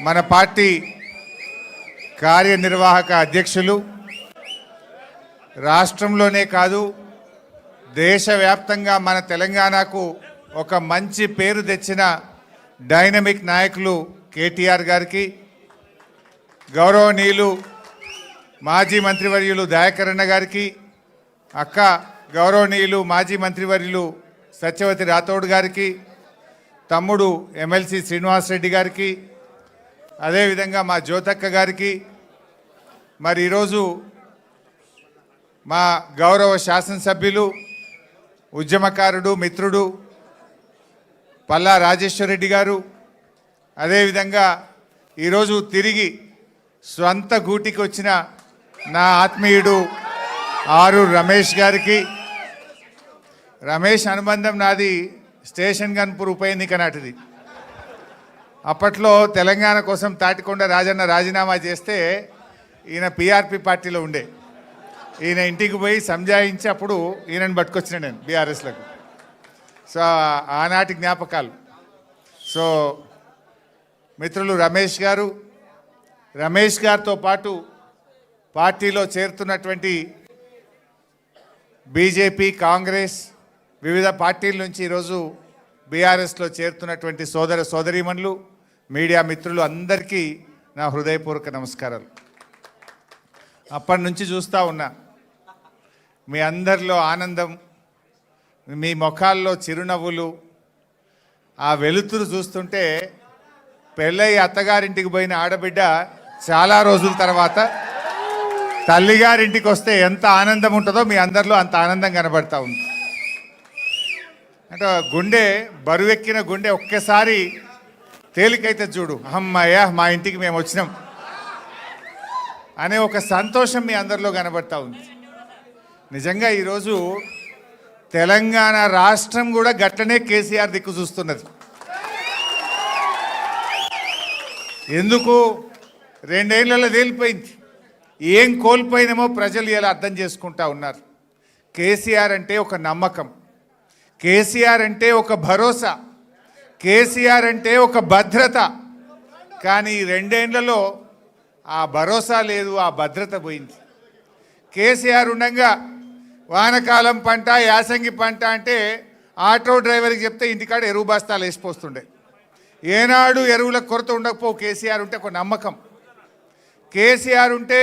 మన పార్టీ కార్యనిర్వాహక అధ్యక్షులు రాష్ట్రంలోనే కాదు దేశవ్యాప్తంగా మన తెలంగాణకు ఒక మంచి పేరు తెచ్చిన డైనమిక్ నాయకులు కేటీఆర్ గారికి, గౌరవనీయులు మాజీ మంత్రివర్యులు దయాకరణ గారికి, అక్క గౌరవనీయులు మాజీ మంత్రివర్యులు సత్యవతి రాథోడ్ గారికి, తమ్ముడు ఎమ్మెల్సీ శ్రీనివాస్ రెడ్డి గారికి, అదేవిధంగా మా జ్యోతక్క గారికి, మరి ఈరోజు మా గౌరవ శాసనసభ్యులు ఉద్యమకారుడు మిత్రుడు పల్లా రాజేశ్వరరెడ్డి గారు, అదేవిధంగా ఈరోజు తిరిగి స్వంత గూటికి వచ్చిన నా ఆత్మీయుడు ఆరు రమేష్ గారికి. రమేష్ అనుబంధం నాది స్టేషన్ గన్పూర్ ఉప ఎన్నిక నాటిది. అప్పట్లో తెలంగాణ కోసం తాటికొండ రాజన్న రాజీనామా చేస్తే ఈయన పిఆర్పి పార్టీలో ఉండే. ఈయన ఇంటికి పోయి సంజాయించి అప్పుడు ఈయనని పట్టుకొచ్చిన నేను బీఆర్ఎస్లకు. సో ఆనాటి జ్ఞాపకాలు. సో మిత్రులు రమేష్ గారితో పాటు పార్టీలో చేరుతున్నటువంటి బీజేపీ, కాంగ్రెస్, వివిధ పార్టీల నుంచి ఈరోజు బీఆర్ఎస్లో చేరుతున్నటువంటి సోదర సోదరీమణులు, మీడియా మిత్రులు అందరికీ నా హృదయపూర్వక నమస్కారాలు. అప్పటి నుంచి చూస్తూ ఉన్నా మీ అందరిలో ఆనందం, మీ ముఖాల్లో చిరునవ్వులు, ఆ వెలుతురు చూస్తుంటే పెళ్ళై అత్తగారింటికి పోయిన ఆడబిడ్డ చాలా రోజుల తర్వాత తల్లిగారింటికి వస్తే ఎంత ఆనందం ఉంటుందో మీ అందరిలో అంత ఆనందం కనబడతా ఉంది. అంటే గుండె బరువెక్కిన గుండె ఒక్కసారి తేలికైతే చూడు, అమ్మయ్య మా ఇంటికి మేము వచ్చినాం అనే ఒక సంతోషం మీ అందరిలో కనబడతా ఉంది. నిజంగా ఈరోజు తెలంగాణ రాష్ట్రం కూడా గట్లనే కేసీఆర్ దిక్కు చూస్తున్నది. ఎందుకు 2 ఏళ్లలో తేలిపోయింది. ఏం కోల్పోయినామో ప్రజలు ఇలా అర్థం చేసుకుంటా ఉన్నారు. కేసీఆర్ అంటే ఒక నమ్మకం, కేసీఆర్ అంటే ఒక భరోసా, కేసీఆర్ అంటే ఒక భద్రత. కానీ 2 ఏళ్లలో ఆ భరోసా లేదు, ఆ భద్రత పోయింది. కేసీఆర్ ఉండగా వానకాలం పంట, యాసంగి పంట అంటే ఆటో డ్రైవర్కి చెప్తే ఇంటికాడ ఎరువు బస్తాలు వేసిపోతుండే. ఏనాడు ఎరువుల కొరత ఉండకపో. కేసీఆర్ ఉంటే ఒక నమ్మకం. కేసీఆర్ ఉంటే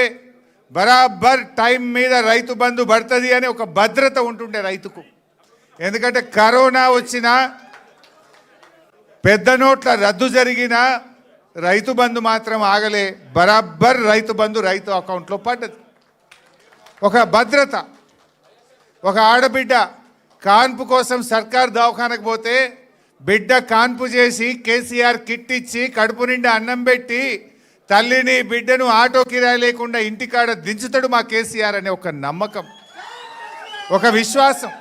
బరాబర్ టైం మీద రైతు బంధు పడుతుంది అని ఒక భద్రత ఉంటుండే రైతుకు. ఎందుకంటే కరోనా వచ్చినా, పెద్ద నోట్ల రద్దు జరిగినా రైతు బంధు మాత్రం ఆగలే. బరాబర్ రైతు బంధు రైతు అకౌంట్లో పడ్డది. ఒక భద్రత. ఒక ఆడబిడ్డ కాన్పు కోసం సర్కార్ దవాఖానకు పోతే బిడ్డ కాన్పు చేసి కేసీఆర్ కిట్ ఇచ్చి కడుపు నిండా అన్నం పెట్టి తల్లిని బిడ్డను ఆటో కిరాయి లేకుండా ఇంటికాడ దించుతాడు మా కేసీఆర్ అనే ఒక నమ్మకం, ఒక విశ్వాసం.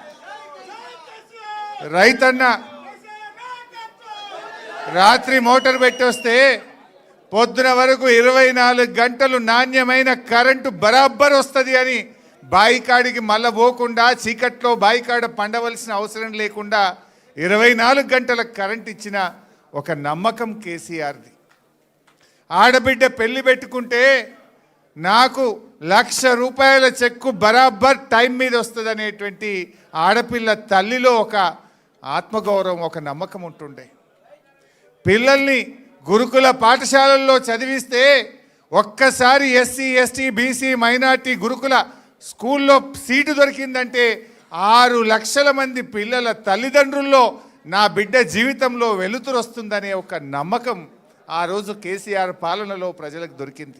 రైతన్న రాత్రి మోటార్ పెట్టి వస్తే పొద్దున వరకు 24 గంటలు నాణ్యమైన కరెంటు బరాబర్ వస్తుంది అని బాయికాడికి మళ్ళా పోకుండా, చీకట్లో బాయికాడ పండవలసిన అవసరం లేకుండా 24 గంటల కరెంట్ ఇచ్చిన ఒక నమ్మకం కేసీఆర్ది. ఆడబిడ్డ పెళ్లి పెట్టుకుంటే నాకు ₹1,00,000 చెక్కు బరాబర్ టైం మీద వస్తుంది అనేటువంటి ఆడపిల్ల తల్లిలో ఒక ఆత్మగౌరవం, ఒక నమ్మకం ఉంటుండే. పిల్లల్ని గురుకుల పాఠశాలల్లో చదివిస్తే ఒక్కసారి ఎస్సీ, ఎస్టీ, బీసీ, మైనార్టీ గురుకుల స్కూల్లో సీటు దొరికిందంటే 6 లక్షల మంది పిల్లల తల్లిదండ్రుల్లో నా బిడ్డ జీవితంలో వెలుతురు వస్తుందనే ఒక నమ్మకం ఆ రోజు కేసీఆర్ పాలనలో ప్రజలకు దొరికింది.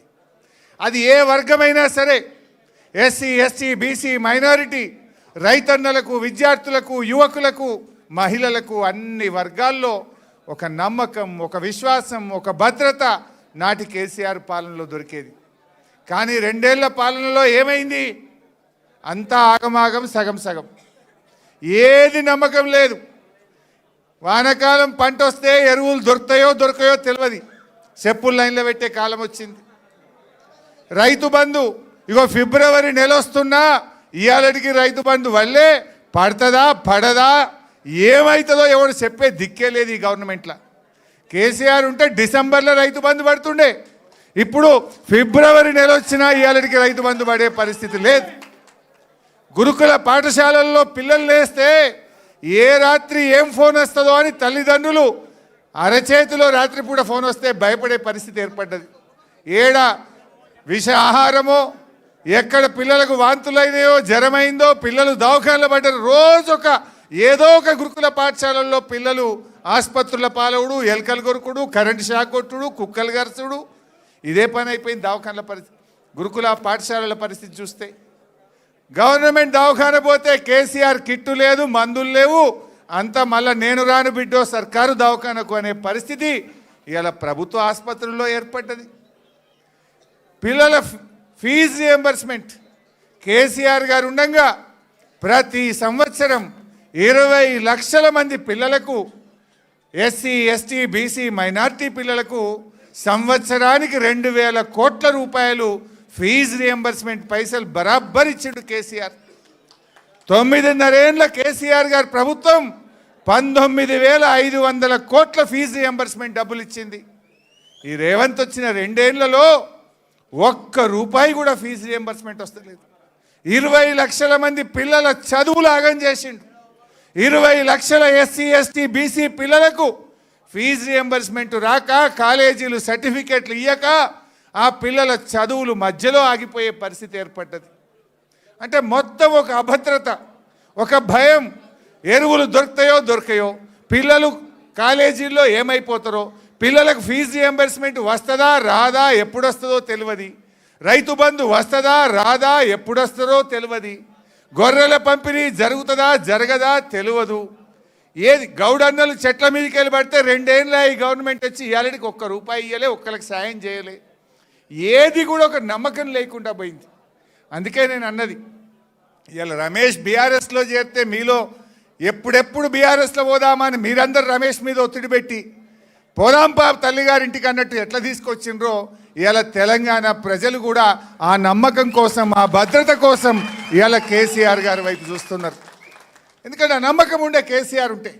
అది ఏ వర్గమైనా సరే, ఎస్సీ, ఎస్టీ, బీసీ, మైనారిటీ, రైతన్నలకు, విద్యార్థులకు, యువకులకు, మహిళలకు, అన్ని వర్గాల్లో ఒక నమ్మకం, ఒక విశ్వాసం, ఒక భద్రత నాటి కేసీఆర్ పాలనలో దొరికేది. కానీ 2 ఏళ్ల పాలనలో ఏమైంది? అంతా ఆగమాగం, సగం సగం. ఏది నమ్మకం లేదు. వానకాలం పంట వస్తే ఎరువులు దొరుకుతాయో దొరకయో తెలియదు. చెప్పుల లైన్లో పెట్టే కాలం వచ్చింది. రైతు బంధు ఇగో ఫిబ్రవరి నెల వస్తున్నా ఇవాళకి రైతు బంధు వల్లే పడుతుందా పడదా ఏమవుతుందో ఎవరు చెప్పే దిక్కే లేదు ఈ గవర్నమెంట్లో. కేసీఆర్ ఉంటే డిసెంబర్లో రైతు బంధు పడుతుండే. ఇప్పుడు ఫిబ్రవరి నెల వచ్చినా ఇవాళకి రైతు బంధు పడే పరిస్థితి లేదు. గురుకుల పాఠశాలల్లో పిల్లలు లేస్తే ఏ రాత్రి ఏం ఫోన్ వస్తుందో అని తల్లిదండ్రులు అరచేతిలో రాత్రిపూట ఫోన్ వస్తే భయపడే పరిస్థితి ఏర్పడ్డది. ఏడ విష ఆహారమో, ఎక్కడ పిల్లలకు వాంతులైనాయో, జ్వరమైందో, పిల్లలు దవాఖానలో పడ్డారు. రోజొక ఏదో ఒక గురుకుల పాఠశాలల్లో పిల్లలు ఆసుపత్రుల పాలవుడు, ఎలకలు కొరుకుడు, కరెంటు షాక్ కొట్టుడు, కుక్కలు గరచుడు, ఇదే పని అయిపోయింది దవాఖానల పరిస్థితి. గురుకుల పాఠశాలల పరిస్థితి చూస్తే గవర్నమెంట్ దవాఖాన పోతే కేసీఆర్ కిట్టు లేదు, మందులు లేవు, అంతా మళ్ళీ నేను రాను బిడ్డో సర్కారు దవాఖానకు అనే పరిస్థితి ఇవాళ ప్రభుత్వ ఆసుపత్రుల్లో ఏర్పడ్డది. పిల్లల ఫీజు రియంబర్స్మెంట్ కేసీఆర్ గారు ఉండగా ప్రతి సంవత్సరం 20 లక్షల మంది పిల్లలకు, ఎస్సీ ఎస్టీ బీసీ మైనార్టీ పిల్లలకు సంవత్సరానికి 2000 కోట్ల రూపాయలు ఫీజు రియంబర్స్మెంట్ పైసలు బరాబర్ ఇచ్చిండు కేసీఆర్. 9.5 ఏళ్ల కేసీఆర్ గారు ప్రభుత్వం 19,500 కోట్ల ఫీజు రియంబర్స్మెంట్ డబ్బులు ఇచ్చింది. ఈ రేవంత్ వచ్చిన 2 ఏళ్లలో ఒక్క రూపాయి కూడా ఫీజు రియంబర్స్మెంట్ వస్తలేదు. 20 లక్షల మంది పిల్లల చదువులు ఆగం చేసిండు. 20 లక్షల ఎస్సీ ఎస్టీ బీసీ పిల్లలకు ఫీజు రియంబర్స్మెంట్ రాక, కాలేజీలు సర్టిఫికెట్లు ఇయ్యక ఆ పిల్లల చదువులు మధ్యలో ఆగిపోయే పరిస్థితి ఏర్పడ్డది. అంటే మొత్తం ఒక అభద్రత, ఒక భయం. ఎరువులు దొరుకుతాయో దొరకయో, పిల్లలు కాలేజీల్లో ఏమైపోతారో, పిల్లలకు ఫీజు రియంబర్స్మెంట్ వస్తుందా రాదా, ఎప్పుడు వస్తుందో తెలియదు. రైతు బంధు వస్తుందా రాదా, ఎప్పుడు వస్తుందో తెలియదు. గొర్రెల పంపిణీ జరుగుతుందా జరగదా తెలియదు. ఏది గౌడన్నలు చెట్ల మీదకి వెళ్ళి పడితే 2 ఏళ్ళ ఈ గవర్నమెంట్ వచ్చి ఇవాళకి ఒక్క రూపాయి ఇవ్వలే, ఒక్కరికి సాయం చేయలే. ఏది కూడా ఒక నమ్మకం లేకుండా పోయింది. అందుకే నేను అన్నది, ఇవాళ రమేష్ బీఆర్ఎస్లో చేరితే మీలో ఎప్పుడెప్పుడు బీఆర్ఎస్లో పోదామని మీరందరూ రమేష్ మీద ఒత్తిడి పెట్టి పోదాంపా తల్లిగారింటికి అన్నట్టు ఎట్లా తీసుకొచ్చిండ్రో, ఇవాళ తెలంగాణ ప్రజలు కూడా ఆ నమ్మకం కోసం, ఆ భద్రత కోసం ఇవాళ కేసీఆర్ గారి వైపు చూస్తున్నారు. ఎందుకంటే ఆ నమ్మకం ఉండే కేసీఆర్ ఉంటే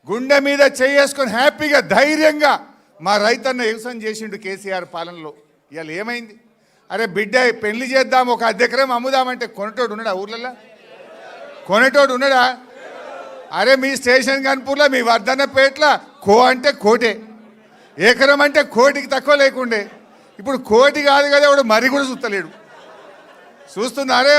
గుండె మీద చేసుకొని హ్యాపీగా ధైర్యంగా మా రైతన్న వ్యవసాయం చేసిండు కేసీఆర్ పాలనలో. ఇవాళ ఏమైంది? అరే బిడ్డ పెళ్లి చేద్దాం, ఒక 1/2 ఎకరం అమ్ముదామంటే కొనేటోడు ఉన్నాడా? ఊర్లలో కొనేటోడు ఉన్నాడా? అరే మీ స్టేషన్ కన్పూర్లో, మీ వర్ధన్నపేటలో కో అంటే కోటే, ఎకరం అంటే కోటికి తక్కువ లేకుండే. ఇప్పుడు కోటి కాదు కదా, వాడు మరి కూడా చూస్తలేడు. చూస్తున్నారే